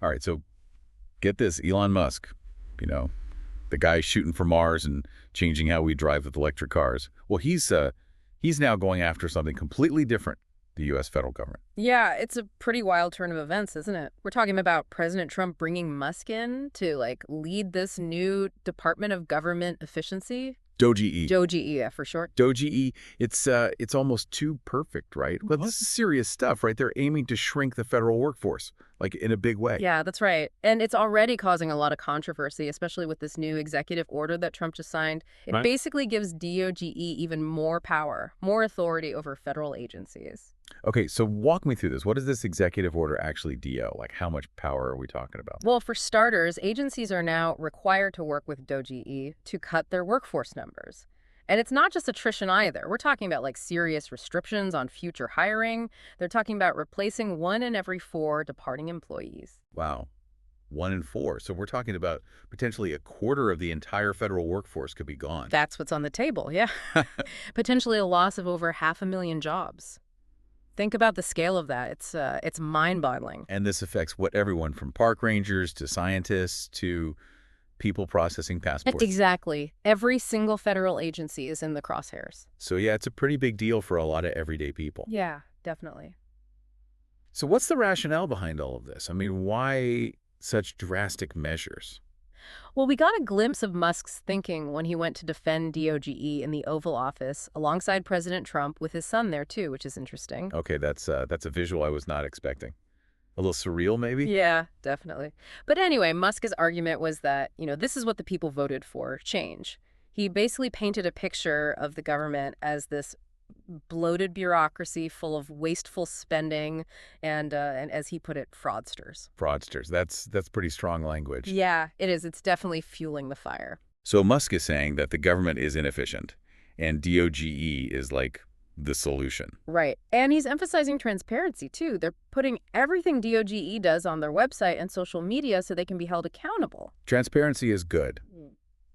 All right, so get this, Elon Musk, you know, the guy shooting for Mars and changing how we drive with electric cars. Well, he's now going after something completely different, the U.S. federal government. Yeah, it's a pretty wild turn of events, isn't it? We're talking about President Trump bringing Musk in to lead this new Department of Government Efficiency. DOGE. DOGE, yeah, for short. DOGE, it's almost too perfect, right? Well, this is serious stuff, right? They're aiming to shrink the federal workforce, like in a big way. Yeah, that's right. And it's already causing a lot of controversy, especially with this new executive order that Trump just signed. It Right. basically gives DOGE even more power, more authority over federal agencies. Okay, so walk me through this. What does this executive order actually do? Like, how much power are we talking about? Well, for starters, agencies are now required to work with DOGE to cut their workforce numbers. And it's not just attrition either. We're talking about serious restrictions on future hiring. They're talking about replacing 1 in every 4 departing employees. Wow. 1 in 4. So we're talking about potentially a quarter of the entire federal workforce could be gone. That's what's on the table, yeah. Potentially a loss of over 500,000 jobs. Think about the scale of that. It's mind-boggling. And this affects what everyone from park rangers to scientists to people processing passports. Exactly. Every single federal agency is in the crosshairs. So yeah, it's a pretty big deal for a lot of everyday people. Yeah, definitely. So what's the rationale behind all of this? I mean, why such drastic measures? Well, we got a glimpse of Musk's thinking when he went to defend DOGE in the Oval Office alongside President Trump with his son there, too, which is interesting. Okay, that's a visual I was not expecting. A little surreal, maybe? Yeah, definitely. But anyway, Musk's argument was that, this is what the people voted for, change. He basically painted a picture of the government as this bloated bureaucracy full of wasteful spending and as he put it, fraudsters. Fraudsters. That's pretty strong language. Yeah, it is. It's definitely fueling the fire. So Musk is saying that the government is inefficient and DOGE is like the solution. Right. And he's emphasizing transparency, too. They're putting everything DOGE does on their website and social media so they can be held accountable. Transparency is good.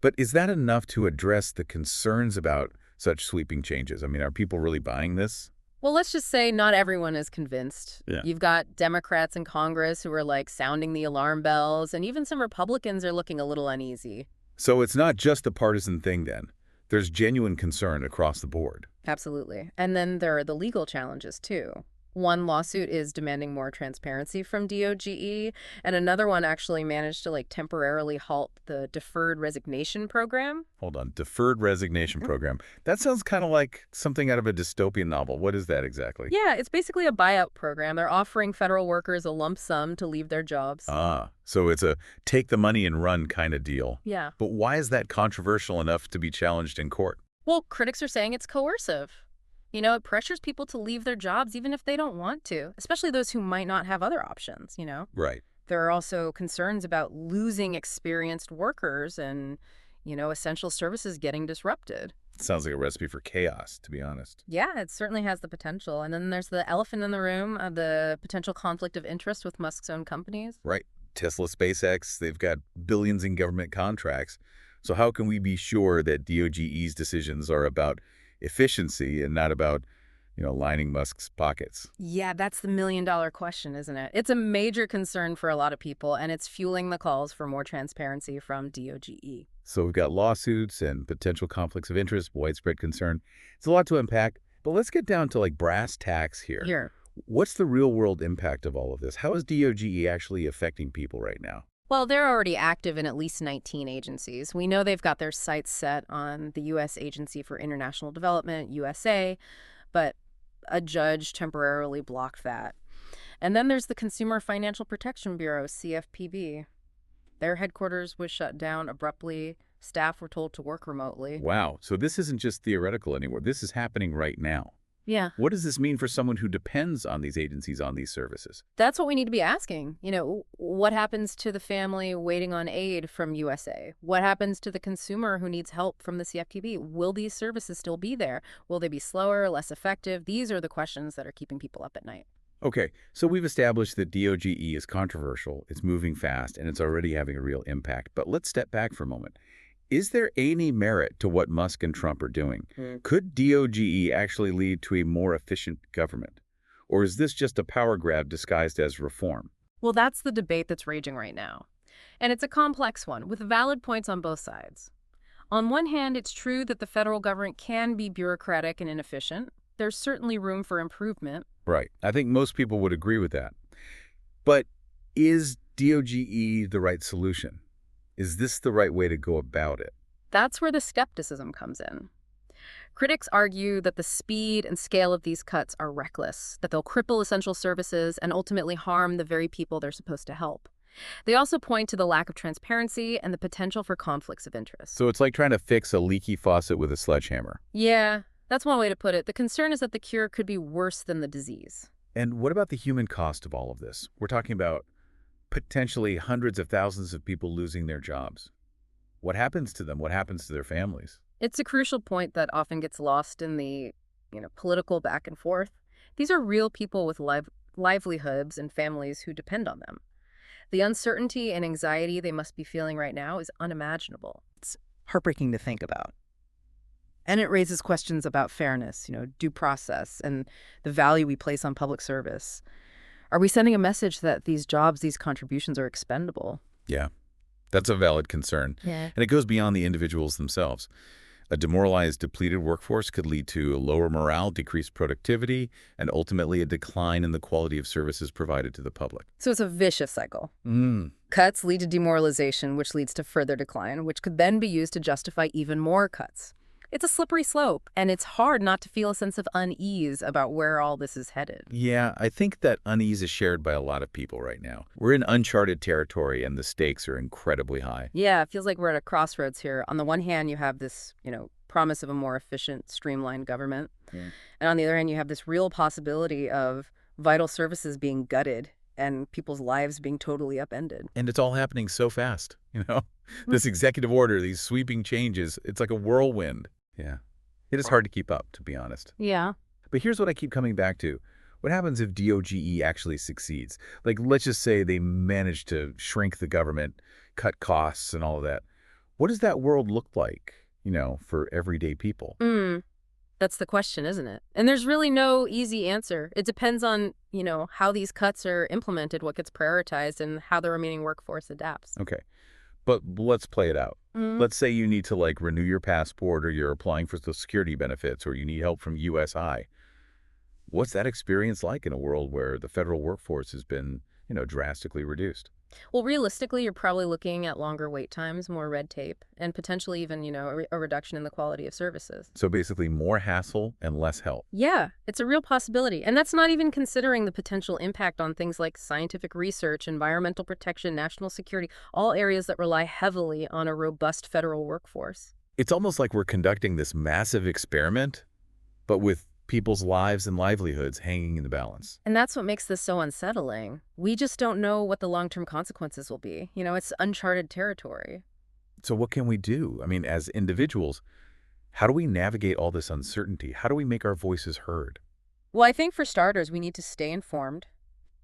But is that enough to address the concerns about such sweeping changes? I mean, are people really buying this? Well, let's just say not everyone is convinced. Yeah. You've got Democrats in Congress who are sounding the alarm bells, and even some Republicans are looking a little uneasy. So it's not just a partisan thing then. There's genuine concern across the board. Absolutely. And then there are the legal challenges, too. One lawsuit is demanding more transparency from DOGE, and another one actually managed to temporarily halt the deferred resignation program. Hold on, deferred resignation program. That sounds kind of like something out of a dystopian novel. What is that exactly? Yeah, it's basically a buyout program. They're offering federal workers a lump sum to leave their jobs. Ah, so it's a take the money and run kind of deal. Yeah. But why is that controversial enough to be challenged in court? Well, critics are saying it's coercive. It pressures people to leave their jobs even if they don't want to, especially those who might not have other options. Right. There are also concerns about losing experienced workers and, essential services getting disrupted. Sounds like a recipe for chaos, to be honest. Yeah, it certainly has the potential. And then there's the elephant in the room, the potential conflict of interest with Musk's own companies. Right. Tesla, SpaceX, they've got billions in government contracts. So how can we be sure that DOGE's decisions are about efficiency and not about, lining Musk's pockets? Yeah, that's the million-dollar question, isn't it? It's a major concern for a lot of people, and it's fueling the calls for more transparency from DOGE. So we've got lawsuits and potential conflicts of interest, widespread concern. It's a lot to unpack, but let's get down to brass tacks here. Here. What's the real-world impact of all of this? How is DOGE actually affecting people right now? Well, they're already active in at least 19 agencies. We know they've got their sights set on the U.S. Agency for International Development, USA, but a judge temporarily blocked that. And then there's the Consumer Financial Protection Bureau, CFPB. Their headquarters was shut down abruptly. Staff were told to work remotely. Wow. So this isn't just theoretical anymore. This is happening right now. Yeah. What does this mean for someone who depends on these agencies, on these services? That's what we need to be asking. What happens to the family waiting on aid from USA? What happens to the consumer who needs help from the CFPB? Will these services still be there? Will they be slower, less effective? These are the questions that are keeping people up at night. Okay, so we've established that DOGE is controversial, it's moving fast, and it's already having a real impact. But let's step back for a moment. Is there any merit to what Musk and Trump are doing? Could DOGE actually lead to a more efficient government? Or is this just a power grab disguised as reform? Well, that's the debate that's raging right now. And it's a complex one, with valid points on both sides. On one hand, it's true that the federal government can be bureaucratic and inefficient. There's certainly room for improvement. Right. I think most people would agree with that. But is DOGE the right solution? Is this the right way to go about it? That's where the skepticism comes in. Critics argue that the speed and scale of these cuts are reckless, that they'll cripple essential services and ultimately harm the very people they're supposed to help. They also point to the lack of transparency and the potential for conflicts of interest. So it's like trying to fix a leaky faucet with a sledgehammer. Yeah, that's one way to put it. The concern is that the cure could be worse than the disease. And what about the human cost of all of this? We're talking about potentially hundreds of thousands of people losing their jobs. What happens to them? What happens to their families? It's a crucial point that often gets lost in the, political back and forth. These are real people with livelihoods and families who depend on them. The uncertainty and anxiety they must be feeling right now is unimaginable. It's heartbreaking to think about. And it raises questions about fairness, due process, and the value we place on public service. Are we sending a message that these jobs, these contributions are expendable? Yeah, that's a valid concern. Yeah. And it goes beyond the individuals themselves. A demoralized, depleted workforce could lead to lower morale, decreased productivity, and ultimately a decline in the quality of services provided to the public. So it's a vicious cycle. Mm. Cuts lead to demoralization, which leads to further decline, which could then be used to justify even more cuts. It's a slippery slope, and it's hard not to feel a sense of unease about where all this is headed. Yeah, I think that unease is shared by a lot of people right now. We're in uncharted territory, and the stakes are incredibly high. Yeah, it feels like we're at a crossroads here. On the one hand, you have this, promise of a more efficient, streamlined government. Yeah. And on the other hand, you have this real possibility of vital services being gutted and people's lives being totally upended. And it's all happening so fast, This executive order, these sweeping changes, it's like a whirlwind. Yeah. It is hard to keep up, to be honest. Yeah. But here's what I keep coming back to. What happens if DOGE actually succeeds? Like, let's just say they manage to shrink the government, cut costs and all of that. What does that world look like, for everyday people? That's the question, isn't it? And there's really no easy answer. It depends on, how these cuts are implemented, what gets prioritized, and how the remaining workforce adapts. Okay. But let's play it out. Let's say you need to renew your passport, or you're applying for Social Security benefits, or you need help from USI. What's that experience like in a world where the federal workforce has been, drastically reduced? Well, realistically, you're probably looking at longer wait times, more red tape, and potentially even, a reduction in the quality of services. So basically more hassle and less help. Yeah, it's a real possibility. And that's not even considering the potential impact on things like scientific research, environmental protection, national security, all areas that rely heavily on a robust federal workforce. It's almost like we're conducting this massive experiment, but with people's lives and livelihoods hanging in the balance. And that's what makes this so unsettling. We just don't know what the long-term consequences will be. It's uncharted territory. So what can we do? I mean, as individuals, how do we navigate all this uncertainty? How do we make our voices heard? Well, I think for starters, we need to stay informed,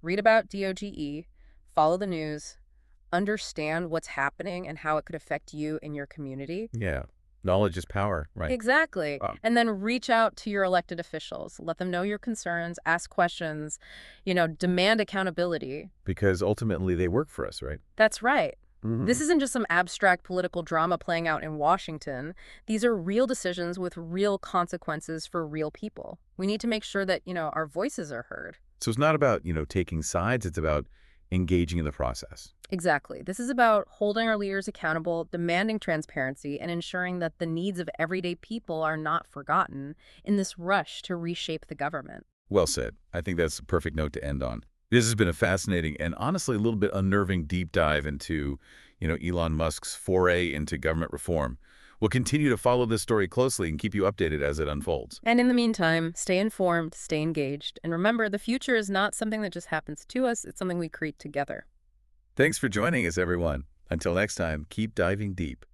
read about DOGE, follow the news, understand what's happening and how it could affect you and your community. Yeah. Knowledge is power, right? Exactly. Wow. And then reach out to your elected officials. Let them know your concerns, ask questions, demand accountability. Because ultimately they work for us, right? That's right. Mm-hmm. This isn't just some abstract political drama playing out in Washington. These are real decisions with real consequences for real people. We need to make sure that, our voices are heard. So it's not about, taking sides. It's about engaging in the process. Exactly. This is about holding our leaders accountable, demanding transparency, and ensuring that the needs of everyday people are not forgotten in this rush to reshape the government. Well said. I think that's a perfect note to end on. This has been a fascinating and honestly a little bit unnerving deep dive into, Elon Musk's foray into government reform. We'll continue to follow this story closely and keep you updated as it unfolds. And in the meantime, stay informed, stay engaged, and remember, the future is not something that just happens to us, it's something we create together. Thanks for joining us, everyone. Until next time, keep diving deep.